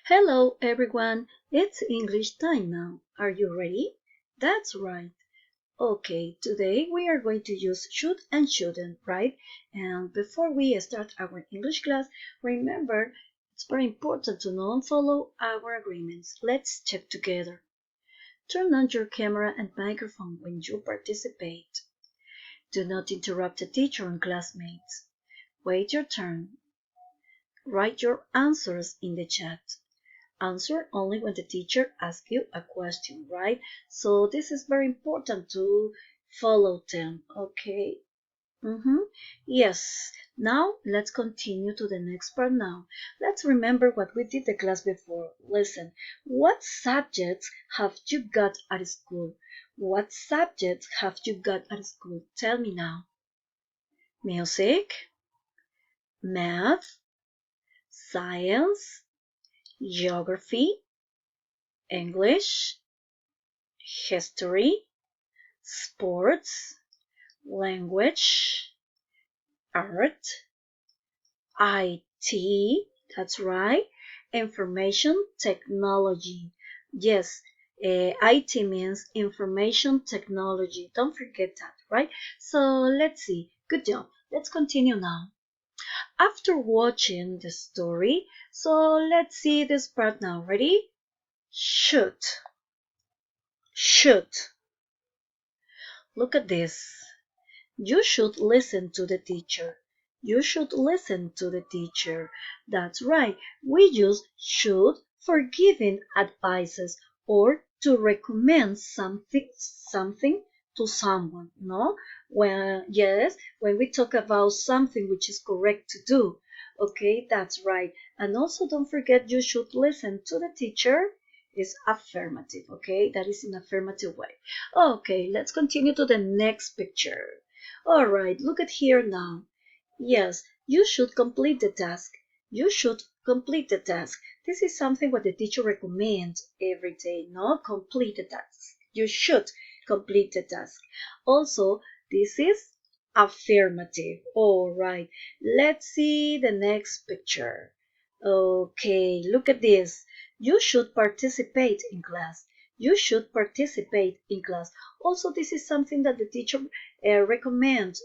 Hello everyone, it's English time now. Are you ready? That's right. Okay, today we are going to use should and shouldn't, right? And before we start our English class, remember it's very important to know and follow our agreements. Let's check together. Turn on your camera and microphone when you participate. Do not interrupt the teacher and classmates. Wait your turn. Write your answers in the chat. Answer only when the teacher asks you a question, right? So this is very important to follow them, okay? Yes. Now let's continue to the next part now. Let's remember what we did the class before. Listen, what subjects have you got at school? What subjects have you got at school? Tell me now. Music, math, science, geography, English, history, sports, language, art, IT, that's right, information technology. Yes, IT means information technology. Don't forget that, right? So let's see. Good job. Let's continue now. After watching the story, so let's see this part now. Ready? Should. Should. Look at this. You should listen to the teacher. You should listen to the teacher. That's right. We use should for giving advices or to recommend something to someone, no? When we talk about something which is correct to do. Okay, that's right. And also don't forget you should listen to the teacher is affirmative, okay? That is in affirmative way. Okay, let's continue to the next picture. All right, look at here now. Yes, you should complete the task. You should complete the task. This is something what the teacher recommends every day. No, complete the task. You should complete the task. Also, this is affirmative. All right, let's see the next picture. Okay, look at this. You should participate in class. You should participate in class. Also, this is something that the teacher recommends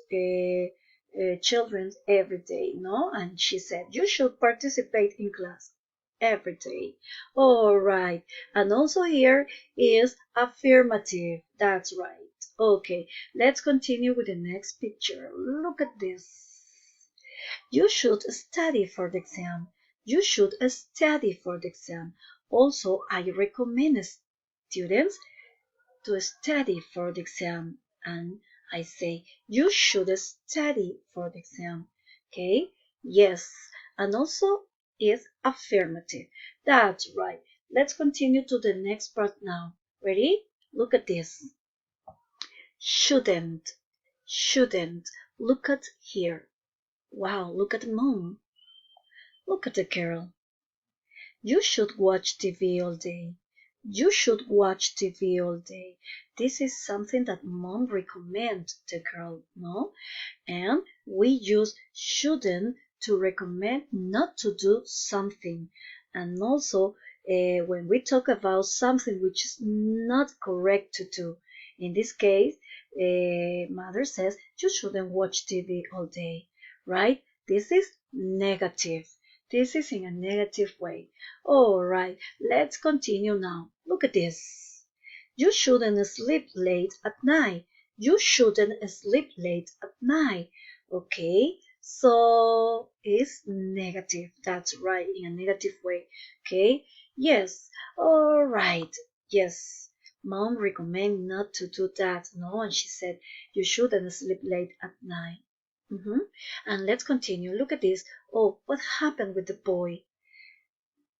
children every day, no? And she said, you should participate in class every day. All right. And also here is affirmative. That's right. Okay, let's continue with the next picture. Look at this. You should study for the exam. You should study for the exam. Also, I recommend students to study for the exam. And I say, you should study for the exam. Okay? Yes. And also is affirmative. That's right. Let's continue to the next part now. Ready? Look at this. Shouldn't. Shouldn't. Look at here. Wow, look at the moon. Look at the girl. You should watch TV all day. You should watch TV all day. This is something that mom recommends the girl, no? And we use shouldn't to recommend not to do something. And also, when we talk about something which is not correct to do, in this case, mother says you shouldn't watch TV all day, right? This is negative. This is in a negative way. All right, let's continue now. Look at this. You shouldn't sleep late at night. You shouldn't sleep late at night. Okay, so it's negative. That's right, in a negative way. Okay, yes. All right, yes. Mom recommend not to do that. No, and she said you shouldn't sleep late at night. And let's continue. Look at this. Oh, what happened with the boy?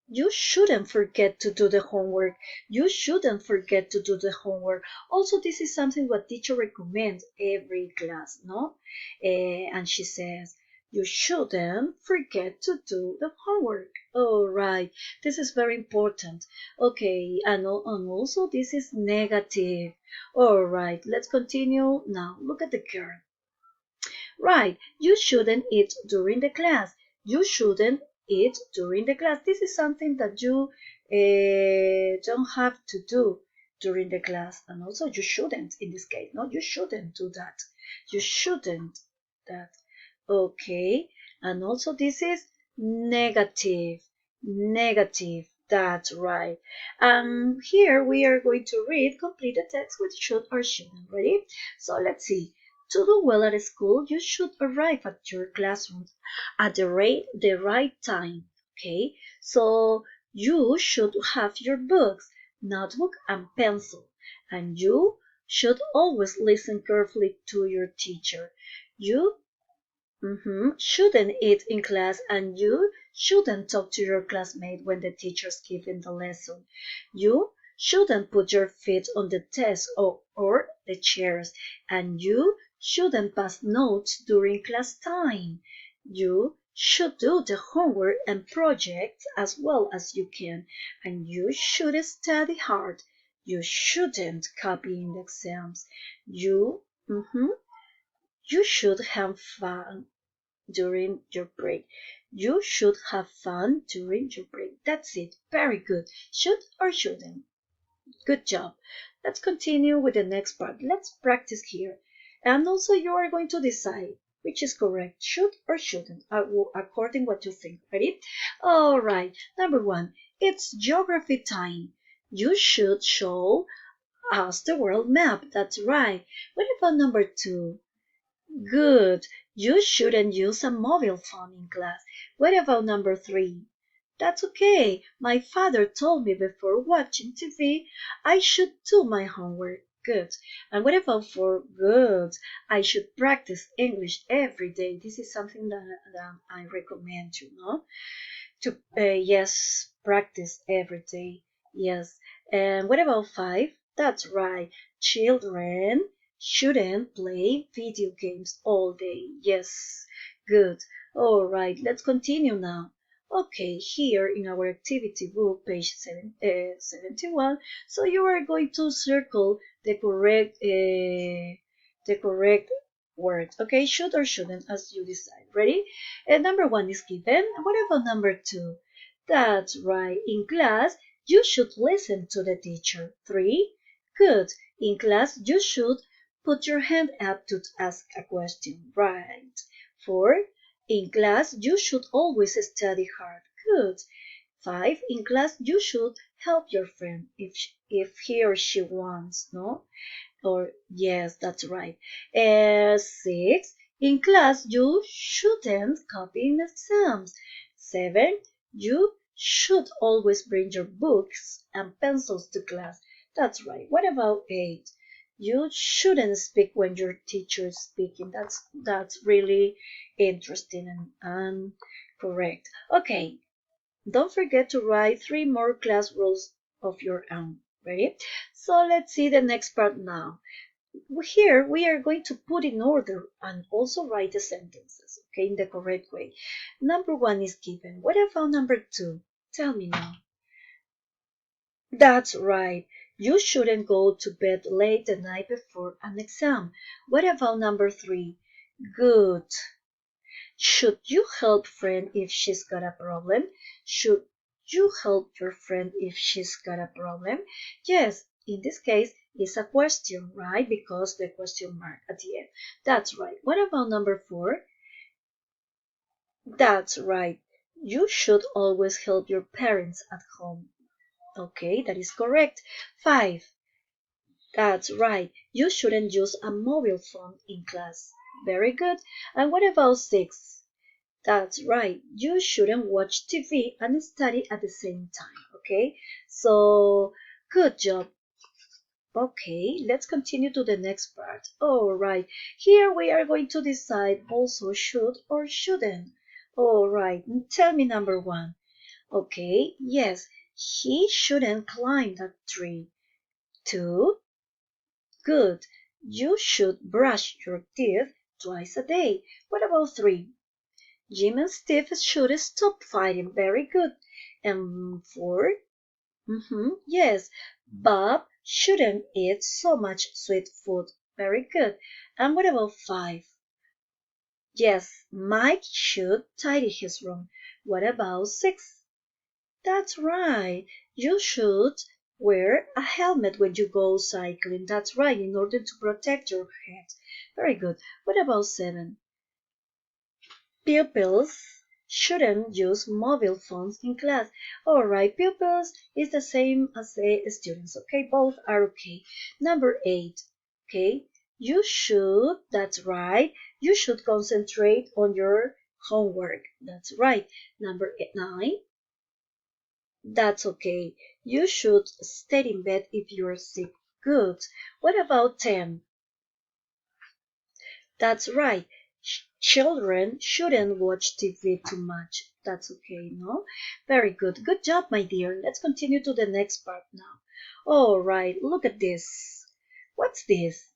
You shouldn't forget to do the homework. You shouldn't forget to do the homework. Also, this is something what teacher recommends every class, no? And she says, you shouldn't forget to do the homework. All right, this is very important. Okay, and also this is negative. All right, let's continue now. Look at the girl. Right, you shouldn't eat during the class. You shouldn't it during the class. This is something that you don't have to do during the class, and also you shouldn't in this case. No, you shouldn't do that. You shouldn't that. Okay, and also this is negative. Negative. That's right. Here we are going to read complete the text with should or shouldn't. Ready? So let's see. To do well at school, you should arrive at your classroom at the right time. Okay, so you should have your books, notebook, and pencil, and you should always listen carefully to your teacher. You shouldn't eat in class, and you shouldn't talk to your classmate when the teacher's giving the lesson. You shouldn't put your feet on the desk or the chairs, and you shouldn't pass notes during class time. You should do the homework and projects as well as you can, and you should study hard. You shouldn't copy in the exams. You, mhm, you should have fun during your break. You should have fun during your break. That's it. Very good. Should or shouldn't? Good job. Let's continue with the next part. Let's practice here. And also you are going to decide which is correct, should or shouldn't, according what you think. Ready? All right. Number one, it's geography time. You should show us the world map. That's right. What about number two? Good. You shouldn't use a mobile phone in class. What about number three? That's okay. My father told me before watching TV I should do my homework. Good. And what about four? Good. I should practice English every day. This is something that I recommend you, no? To yes, practice every day. Yes. And what about five? That's right. Children shouldn't play video games all day. Yes. Good. All right. Let's continue now. Okay, here in our activity book, page 71. So you are going to circle the correct word. Okay, should or shouldn't as you decide. Ready? And number one is given. What about number two? That's right. In class, you should listen to the teacher. Three. Good. In class, you should put your hand up to ask a question. Right. Four. In class, you should always study hard. Good. Five. In class, you should help your friend if he or she wants, no? Or yes, that's right. Six, in class you shouldn't copy in exams. Seven, you should always bring your books and pencils to class. That's right. What about eight? You shouldn't speak when your teacher is speaking. That's really interesting and correct. Okay, don't forget to write three more class rules of your own. Ready? So let's see the next part now. Here we are going to put in order and also write the sentences, okay, in the correct way. Number one is given. What about number two? Tell me now. That's right. You shouldn't go to bed late the night before an exam. What about number three? Good. Should you help friend if she's got a problem? Should you help your friend if she's got a problem? Yes, in this case, it's a question, right? Because the question mark at the end. That's right. What about number four? That's right. You should always help your parents at home. Okay, that is correct. Five. That's right. You shouldn't use a mobile phone in class. Very good. And what about six? That's right. You shouldn't watch TV and study at the same time. Okay? So, good job. Okay, let's continue to the next part. All right. Here we are going to decide also should or shouldn't. All right. Tell me number one. Okay, yes, he shouldn't climb that tree. Two, good. You should brush your teeth twice a day. What about three? Jim and Steve should stop fighting. Very good. And four? Yes, Bob shouldn't eat so much sweet food. Very good. And what about five? Yes, Mike should tidy his room. What about 6? That's right. You should wear a helmet when you go cycling. That's right, in order to protect your head. Very good. What about 7? Pupils shouldn't use mobile phones in class. All right, pupils is the same as the students. Okay, both are okay. Number 8. Okay, you should, that's right, you should concentrate on your homework. That's right. Number 9. That's okay. You should stay in bed if you're sick. Good. What about 10? That's right. Children shouldn't watch TV too much. That's okay, no? Very good. Good job, my dear. Let's continue to the next part now. All right, look at this. What's this?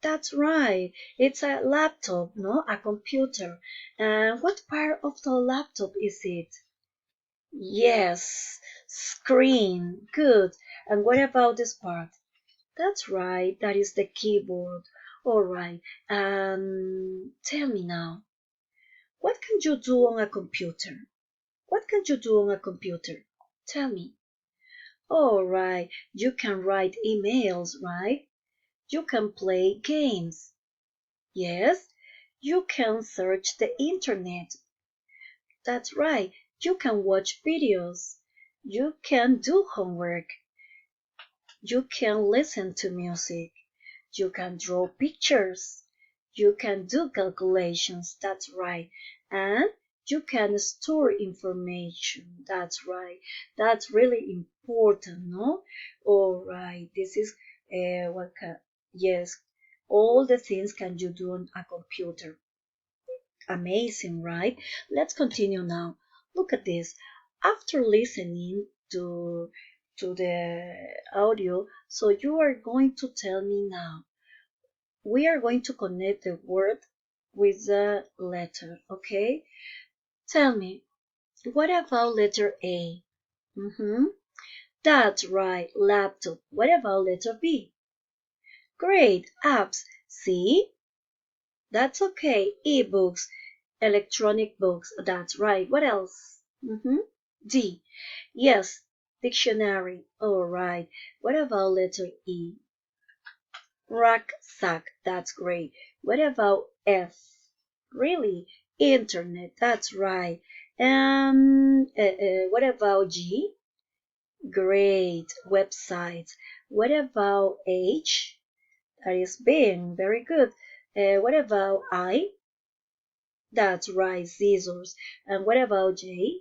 That's right. It's a laptop, no? A computer. And what part of the laptop is it? Yes, screen. Good. And what about this part? That's right. That is the keyboard. All right. Tell me now, what can you do on a computer? What can you do on a computer? Tell me. All right. You can write emails, right? You can play games. Yes. You can search the internet. That's right. You can watch videos. You can do homework. You can listen to music. You can draw pictures. You can do calculations. That's right. And you can store information. That's right. That's really important, no? All right. This is what can, yes, all the things can you do on a computer. Amazing, right? Let's continue now. Look at this. After listening to the audio, so you are going to tell me now. We are going to connect the word with the letter, okay? Tell me, what about letter A? That's right, laptop. What about letter B? Great, apps. See? That's okay. E-books, electronic books. That's right. What else? D. Yes, dictionary. All right. What about letter E? Rucksack. That's great. What about F? Really? Internet. That's right. What about G? Great. Websites. What about H? That is being very good. What about I? That's right, scissors. And what about J?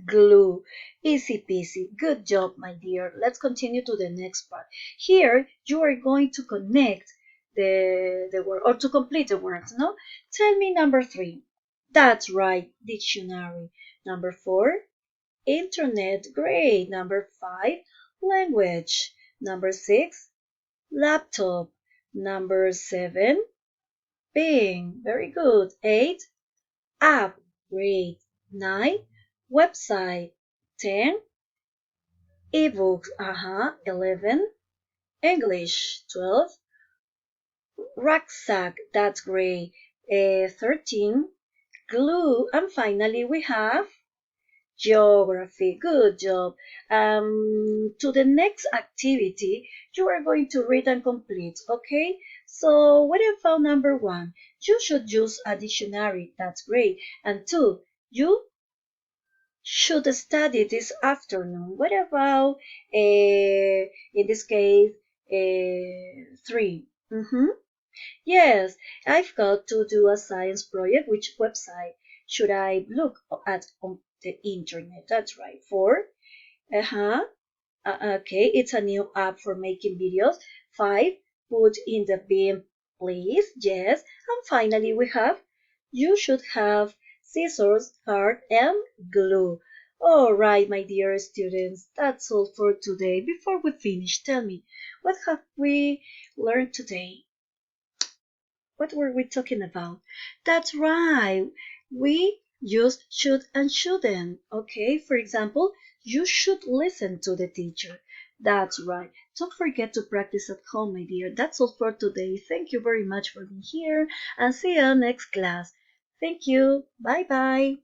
Glue. Easy peasy. Good job, my dear. Let's continue to the next part. Here, you are going to connect the word or to complete the words, no? Tell me number 3. That's right, dictionary. Number 4, internet. Great. Number 5, language. Number 6, laptop. Number 7, Bing. Very good. 8, app. Great. 9, website. 10, ebooks. 11, English. 12, rucksack. That's great. 13, glue. And finally we have geography. Good job. To the next activity, you are going to read and complete, okay? So what about number 1? You should use a dictionary. That's great. And 2, you should study this afternoon. What about, in this case, 3? Yes, I've got to do a science project. Which website should I look at on the internet? That's right. 4. Uh-huh. Okay, it's a new app for making videos. 5. Put in the bin, please. Yes. And finally, we have, you should have scissors, card, and glue. All right, my dear students, that's all for today. Before we finish, tell me, what have we learned today? What were we talking about? That's right. We use should and shouldn't. Okay, for example, you should listen to the teacher. That's right. Don't forget to practice at home, my dear. That's all for today. Thank you very much for being here and see you next class. Thank you. Bye bye.